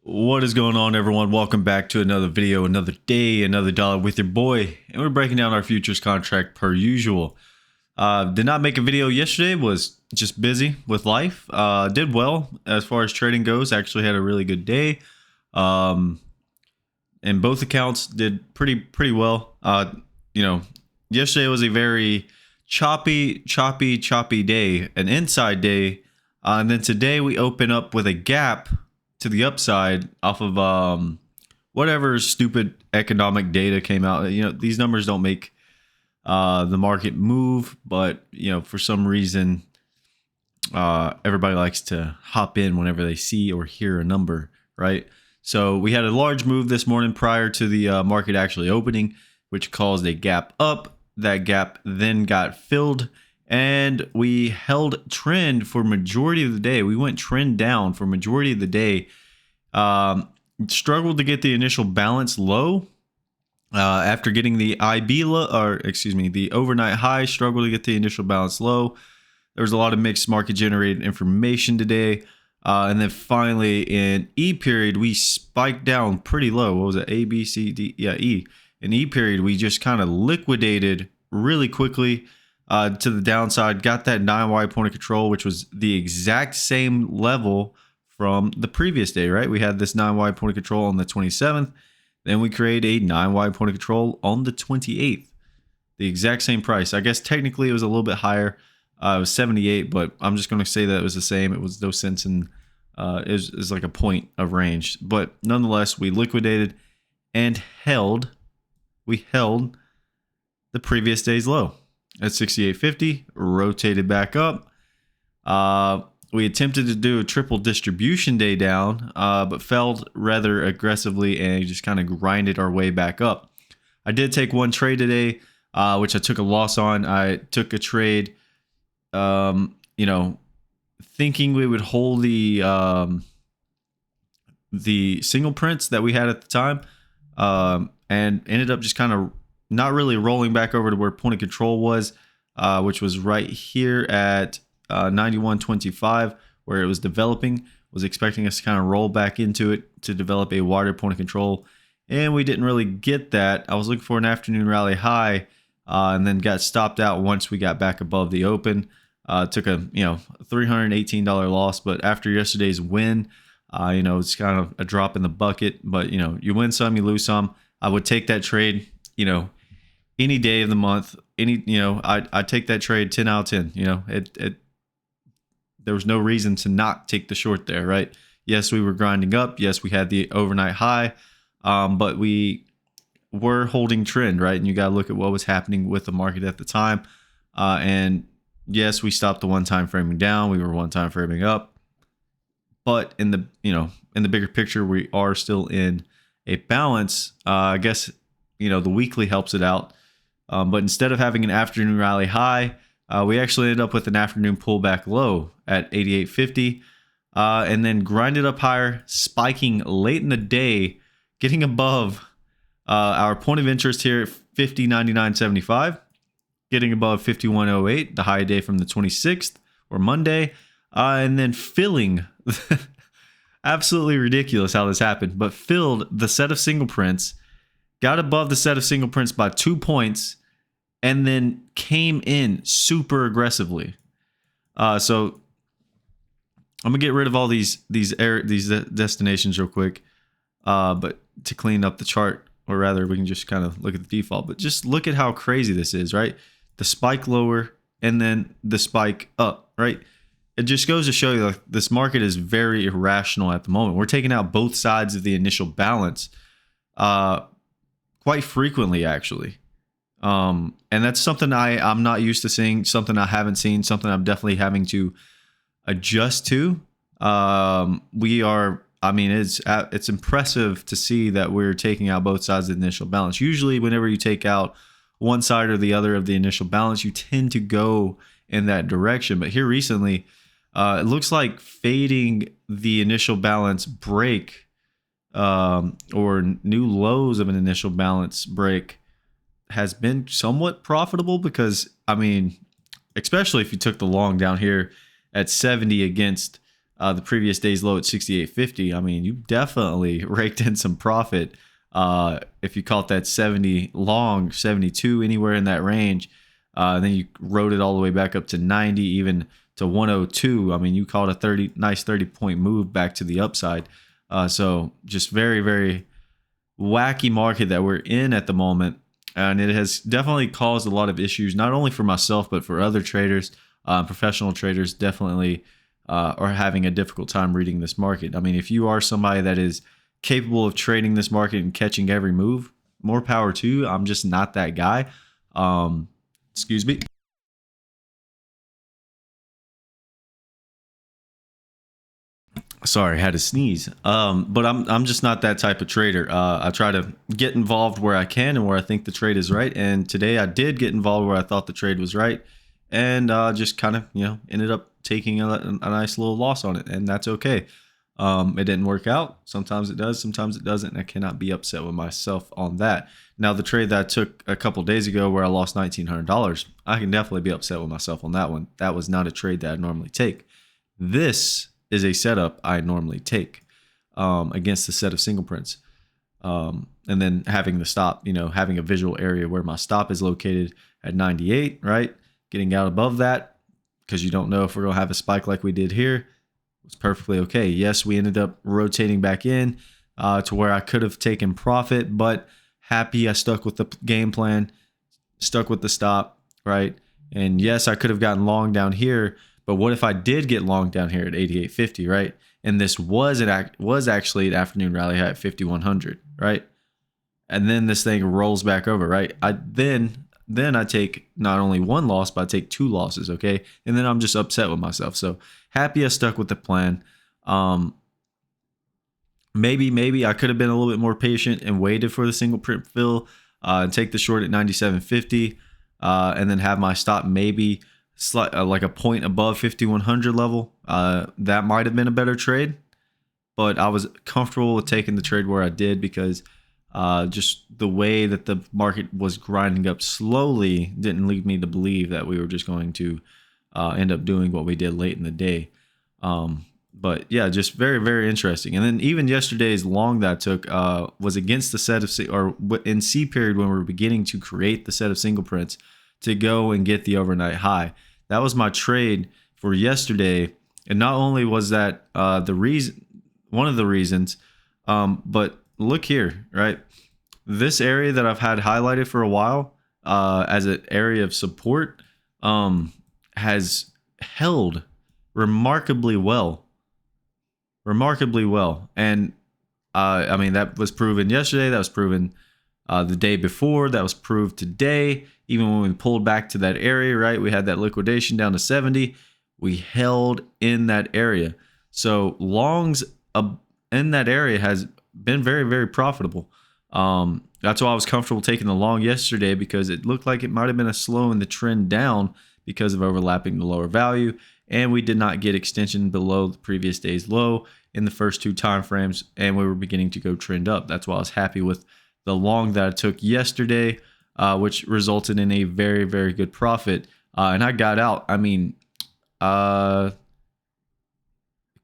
What is going on, everyone? Welcome back to another video, another day, another dollar with your boy. And we're breaking down our futures contract per usual. Did not make a video yesterday, was just busy with life. Did well as far as trading goes. Actually had a really good day. And both accounts did pretty well. Yesterday was a very choppy day, an inside day. And then today we open up with a gap to the upside off of whatever stupid economic data came out. These numbers don't make the market move, but for some reason everybody likes to hop in whenever they see or hear a number, right? So we had a large move this morning prior to the market actually opening, which caused a gap up. That gap then got filled, and we held trend for majority of the day. We went trend down for majority of the day. Struggled to get the initial balance low after getting the the overnight high. Struggled to get the initial balance low. There was a lot of mixed market generated information today. And then finally in E period, we spiked down pretty low. What was it? A, B, C, D? Yeah, E. In E period, we just kind of liquidated really quickly to the downside. Got that 9Y point of control, which was the exact same level from the previous day, right? We had this 9Y point of control on the 27th. Then we created a 9Y point of control on the 28th. The exact same price. I guess technically it was a little bit higher. It was 78, but I'm just going to say that it was the same. It was no sense in it was like a point of range. But nonetheless, we liquidated and held. We held the previous day's low at 68.50, rotated back up. We attempted to do a triple distribution day down, but failed rather aggressively and just kind of grinded our way back up. I did take one trade today, which I took a loss on. I took a trade, thinking we would hold the single prints that we had at the time, and ended up just kind of not really rolling back over to where point of control was, which was right here at 91.25, where it was developing. Was expecting us to kind of roll back into it to develop a wider point of control, and we didn't really get that. I was looking for an afternoon rally high, and then got stopped out once we got back above the open. Took a $318 loss, but after yesterday's win, it's kind of a drop in the bucket. But you win some, you lose some. I would take that trade, any day of the month. I take that trade 10 out of 10. There was no reason to not take the short there, right? Yes, we were grinding up. Yes, we had the overnight high, but we were holding trend, right? And you got to look at what was happening with the market at the time. And yes, we stopped the one-time framing down. We were one-time framing up, but in the bigger picture, we are still in a balance. I guess the weekly helps it out. But instead of having an afternoon rally high, we actually ended up with an afternoon pullback low at 88.50, and then grinded up higher, spiking late in the day, getting above our point of interest here at 50.9975, getting above 51.08, the high day from the 26th or Monday, and then filling. Absolutely ridiculous how this happened, but filled the set of single prints, got above the set of single prints by 2 points, and then came in super aggressively. So I'm gonna get rid of all these destinations real quick, but to clean up the chart, or rather, we can just kind of look at the default. But just look at how crazy this is, right? The spike lower and then the spike up, right? It just goes to show you like this market is very irrational at the moment. We're taking out both sides of the initial balance quite frequently, actually. And that's something I'm not used to seeing, something I haven't seen, something I'm definitely having to adjust to. It's impressive to see that we're taking out both sides of the initial balance. Usually whenever you take out one side or the other of the initial balance, you tend to go in that direction. But here recently, it looks like fading the initial balance break, or new lows of an initial balance break, has been somewhat profitable, because especially if you took the long down here at 70 against the previous day's low at 68.50. I mean, you definitely raked in some profit. If you caught that 70 long, 72, anywhere in that range, then you rode it all the way back up to 90, even to 102. I mean, you caught a nice 30-point move back to the upside. So just very, very wacky market that we're in at the moment. And it has definitely caused a lot of issues, not only for myself, but for other traders. Professional traders definitely are having a difficult time reading this market. I mean, if you are somebody that is capable of trading this market and catching every move, more power to you. I'm just not that guy. Excuse me. Sorry, I had to sneeze. But I'm just not that type of trader. I try to get involved where I can and where I think the trade is right. And today I did get involved where I thought the trade was right, and just kind of ended up taking a nice little loss on it, and that's okay. It didn't work out. Sometimes it does, sometimes it doesn't, and I cannot be upset with myself on that. Now, the trade that I took a couple days ago where I lost $1,900, I can definitely be upset with myself on that one. That was not a trade that I normally take. This is a setup I normally take against the set of single prints. And then having the stop, having a visual area where my stop is located at 98, right? Getting out above that, because you don't know if we're going to have a spike like we did here, was perfectly okay. Yes, we ended up rotating back in to where I could have taken profit, but happy I stuck with the game plan, stuck with the stop, right? And yes, I could have gotten long down here, but what if I did get long down here at 88.50, right? And this was actually an afternoon rally high at 5,100, right? And then this thing rolls back over, right? Then I take not only one loss, but I take two losses, okay? And then I'm just upset with myself. So happy I stuck with the plan. Maybe I could have been a little bit more patient and waited for the single print fill and take the short at 97.50 and then have my stop maybe like a point above 5,100 level. That might have been a better trade, but I was comfortable with taking the trade where I did because just the way that the market was grinding up slowly didn't lead me to believe that we were just going to end up doing what we did late in the day. But yeah, just very, very interesting. And then even yesterday's long that I took was against the set of, or in C period when we were beginning to create the set of single prints to go and get the overnight high. That was my trade for yesterday. And not only was that one of the reasons, but look here, right? This area that I've had highlighted for a while as an area of support has held remarkably well. And I mean, that was proven yesterday. That was proven the day before. That was proved today. Even when we pulled back to that area, right? We had that liquidation down to 70. We held in that area. So longs in that area has been very, very profitable. That's why I was comfortable taking the long yesterday, because it looked like it might have been a slow in the trend down because of overlapping the lower value. And we did not get extension below the previous day's low in the first two time frames, and we were beginning to go trend up. That's why I was happy with the long that I took yesterday, which resulted in a very, very good profit. And I got out. I mean, quite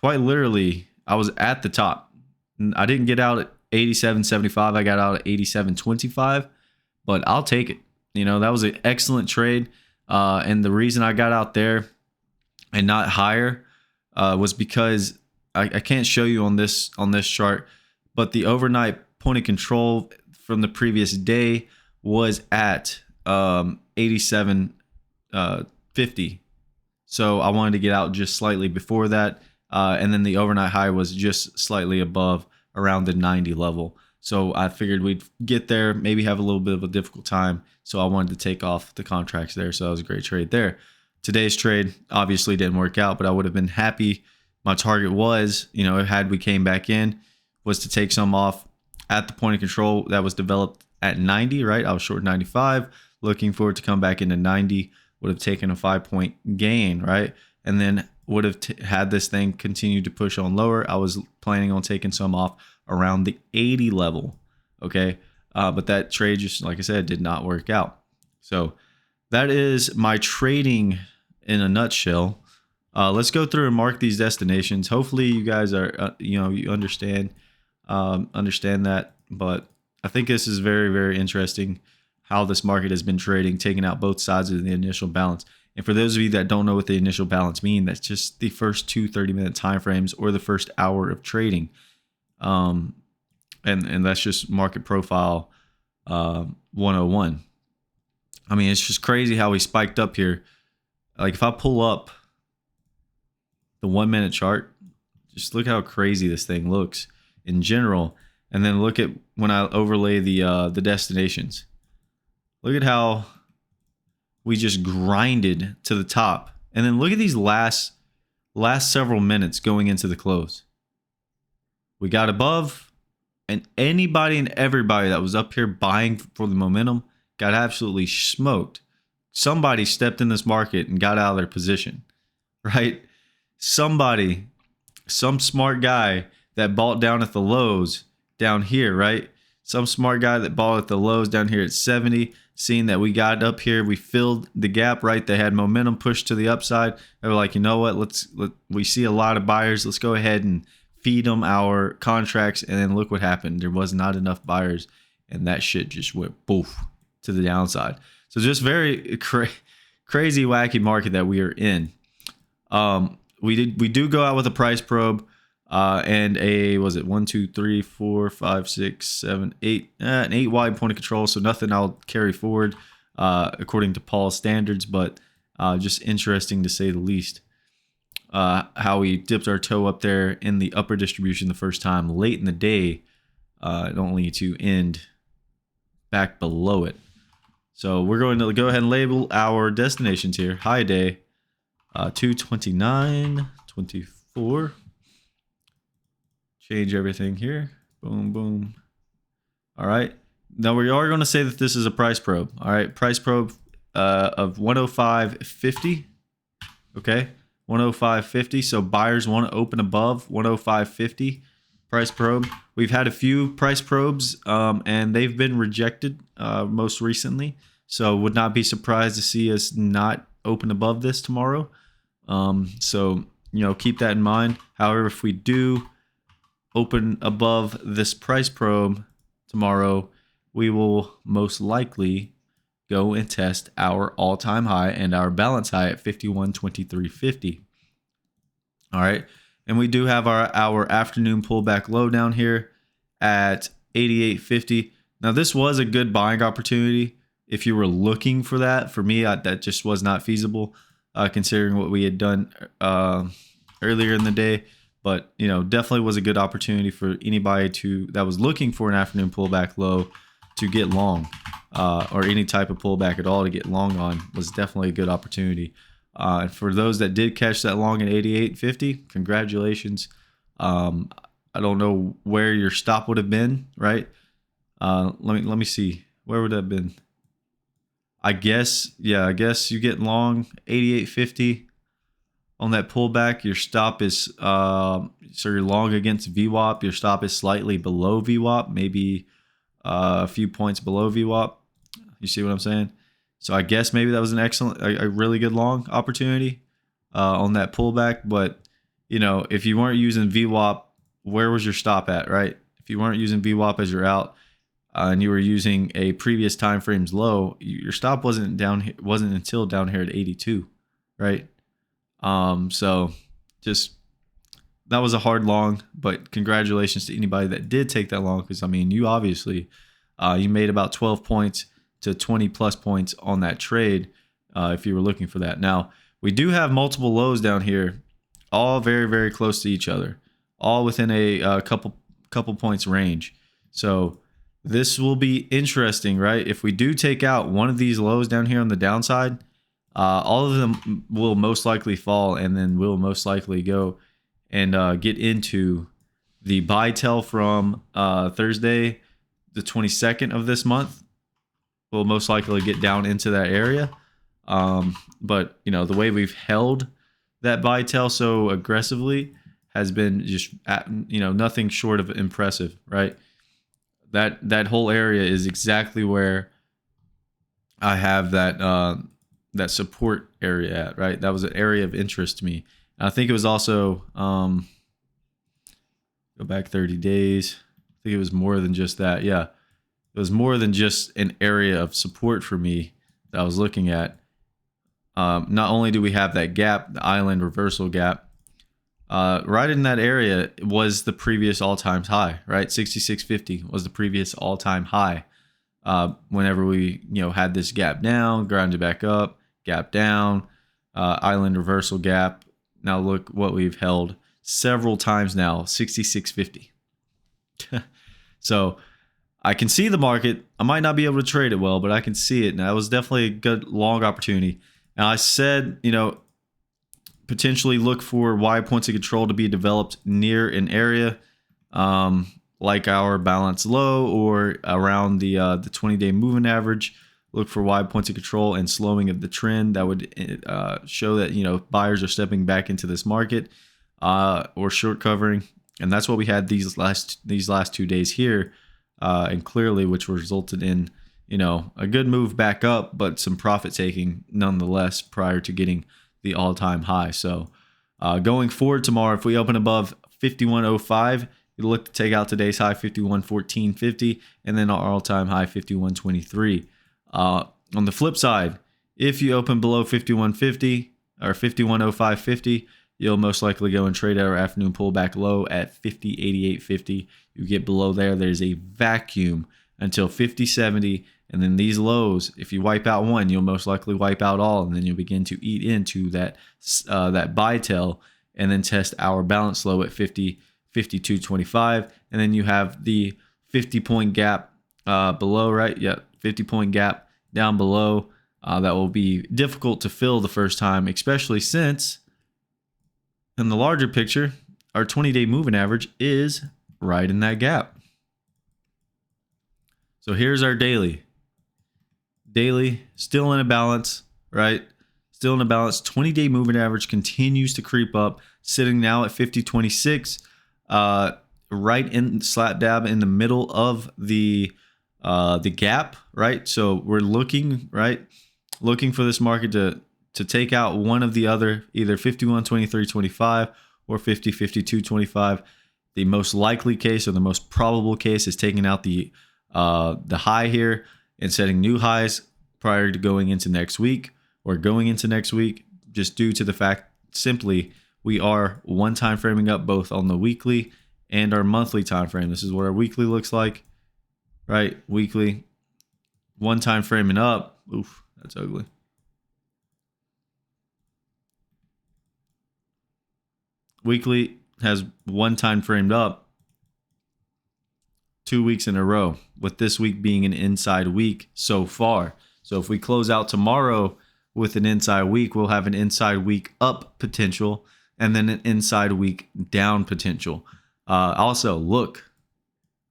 literally, I was at the top. I didn't get out at 87.75. I got out at 87.25, but I'll take it. That was an excellent trade. And the reason I got out there and not higher was because I can't show you on this chart, but the overnight point of control from the previous day was at 87.50. So I wanted to get out just slightly before that, and then the overnight high was just slightly above, around the 90 level. So I figured we'd get there, maybe have a little bit of a difficult time. So I wanted to take off the contracts there. So that was a great trade there. Today's trade obviously didn't work out, but I would have been happy. My target was, had we came back in, was to take some off at the point of control that was developed at 90, right? I was short 95, looking forward to come back into 90, would have taken a 5-point gain, right? And then would have had this thing continue to push on lower. I was planning on taking some off around the 80 level, okay? But that trade, just like I said, did not work out. So that is my trading in a nutshell. Let's go through and mark these destinations. Hopefully you guys are, you understand that. But I think this is very, very interesting how this market has been trading, taking out both sides of the initial balance. And for those of you that don't know what the initial balance mean, that's just the first two 30-minute time frames or the first hour of trading. And that's just market profile 101. I mean, it's just crazy how we spiked up here. Like if I pull up the 1 minute chart, just look how crazy this thing looks in general. And then look at when I overlay the destinations. Look at how we just grinded to the top. And then look at these last several minutes going into the close. We got above, and anybody and everybody that was up here buying for the momentum got absolutely smoked. Somebody stepped in this market and got out of their position, right? Somebody, some smart guy that bought down at the lows down here, right? Some smart guy that bought at the lows down here at 70, seeing that we got up here, we filled the gap, right? They had momentum pushed to the upside. They were like, you know what? We see a lot of buyers. Let's go ahead and feed them our contracts. And then look what happened. There was not enough buyers, and that shit just went poof to the downside. So just very crazy, wacky market that we are in. We do go out with a price probe. And was it 1, 2, 3, 4, 5, 6, 7, 8, an 8 wide point of control. So nothing I'll carry forward, according to Paul's standards, but just interesting to say the least. How we dipped our toe up there in the upper distribution the first time late in the day, only to end back below it. So we're going to go ahead and label our destinations here. High day, 229.24. Change everything here. Boom, boom. All right. Now we are going to say that this is a price probe. All right. Price probe of 105.50. Okay. 105.50. So buyers want to open above 105.50. Price probe. We've had a few price probes and they've been rejected most recently. So would not be surprised to see us not open above this tomorrow. So, keep that in mind. However, if we do open above this price probe tomorrow, we will most likely go and test our all-time high and our balance high at 51.2350. All right. And we do have our afternoon pullback low down here at 88.50. Now, this was a good buying opportunity if you were looking for that. For me, that just was not feasible, considering what we had done earlier in the day. But, definitely was a good opportunity for anybody that was looking for an afternoon pullback low to get long, or any type of pullback at all to get long on was definitely a good opportunity. And for those that did catch that long at 88.50, congratulations. I don't know where your stop would have been, right? Let me see. Where would that have been? I guess you get long 88.50. On that pullback, your stop is, so you're long against VWAP. Your stop is slightly below VWAP, maybe a few points below VWAP. You see what I'm saying? So I guess maybe that was an excellent, a really good long opportunity on that pullback. But, if you weren't using VWAP, where was your stop at, right? If you weren't using VWAP as your out and you were using a previous time frame's low, your stop wasn't until down here at 82, right? So just that was a hard long, but congratulations to anybody that did take that long, because you obviously you made about 12 points to 20 plus points on that trade if you were looking for that. Now we do have multiple lows down here, all very, very close to each other, all within a couple points range. So this will be interesting, right? If we do take out one of these lows down here on the downside, all of them will most likely fall, and then we'll most likely go and get into the buy tell from Thursday, the 22nd of this month. We'll most likely get down into that area. But, the way we've held that buy tell so aggressively has been just, nothing short of impressive, right? That whole area is exactly where I have that support area at, right? That was an area of interest to me. I think it was also go back 30 days. I think it was more than just that. Yeah, it was more than just an area of support for me that I was looking at. Not only do we have that gap, the island reversal gap, right in that area was the previous all-time high, right? 66.50 was the previous all-time high. Whenever we, had this gap down, grounded back up, gap down, island reversal gap. Now look what we've held several times now, 66.50. So I can see the market. I might not be able to trade it well, but I can see it. And that was definitely a good long opportunity. And I said, potentially look for wide points of control to be developed near an area like our balance low or around the 20-day moving average. Look for wide points of control and slowing of the trend. That would show that buyers are stepping back into this market or short covering, and that's what we had these last 2 days here, and clearly, which resulted in a good move back up, but some profit taking nonetheless prior to getting the all-time high. So going forward tomorrow, if we open above 51.05, you look to take out today's high 51.1450 and then our all-time high 51.23. On the flip side, if you open below 51.50 or 51.0550, you'll most likely go and trade our afternoon pullback low at 50.8850. You get below there, there's a vacuum until 50.70, and then these lows, if you wipe out one, you'll most likely wipe out all, and then you'll begin to eat into that buy tail, and then test our balance low at 52.25, and then you have the 50-point gap below, right? Yeah, 50-point gap down below. That will be difficult to fill the first time, especially since in the larger picture, our 20-day moving average is right in that gap. So here's our daily. Daily, still in a balance, right? Still in a balance. 20-day moving average continues to creep up, sitting now at 50.26, right in slap dab in the middle of the gap, right? So we're looking for this market to take out one of the other, either 51.2325 or 50.5225. The most likely case or the most probable case is taking out the high here and setting new highs prior to going into next week, just due to the fact simply we are one time framing up both on the weekly and our monthly time frame. This is what our weekly looks like, right? Weekly, one time framing up. Oof, that's ugly. Weekly has one time framed up 2 weeks in a row, with this week being an inside week so far. So if we close out tomorrow with an inside week, we'll have an inside week up potential and then an inside week down potential. Also, look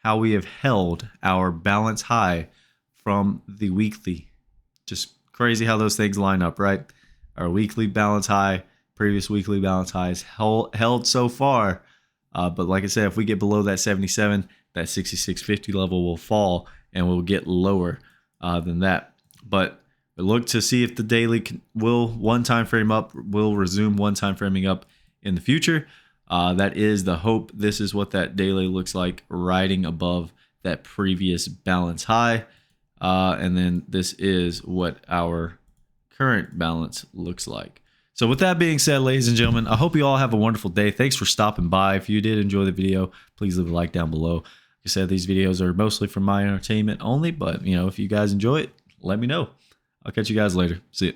how we have held our balance high from the weekly. Just crazy how those things line up, right? Our weekly balance high, previous weekly balance highs held so far. But like I said, if we get below that 77, that 66.50 level will fall and we'll get lower than that. But look to see if the daily will resume one time framing up in the future. That is the hope. This is what that daily looks like, riding above that previous balance high. And then this is what our current balance looks like. So with that being said, ladies and gentlemen, I hope you all have a wonderful day. Thanks for stopping by. If you did enjoy the video, please leave a like down below. Like I said, these videos are mostly for my entertainment only, but if you guys enjoy it, let me know. I'll catch you guys later. See ya.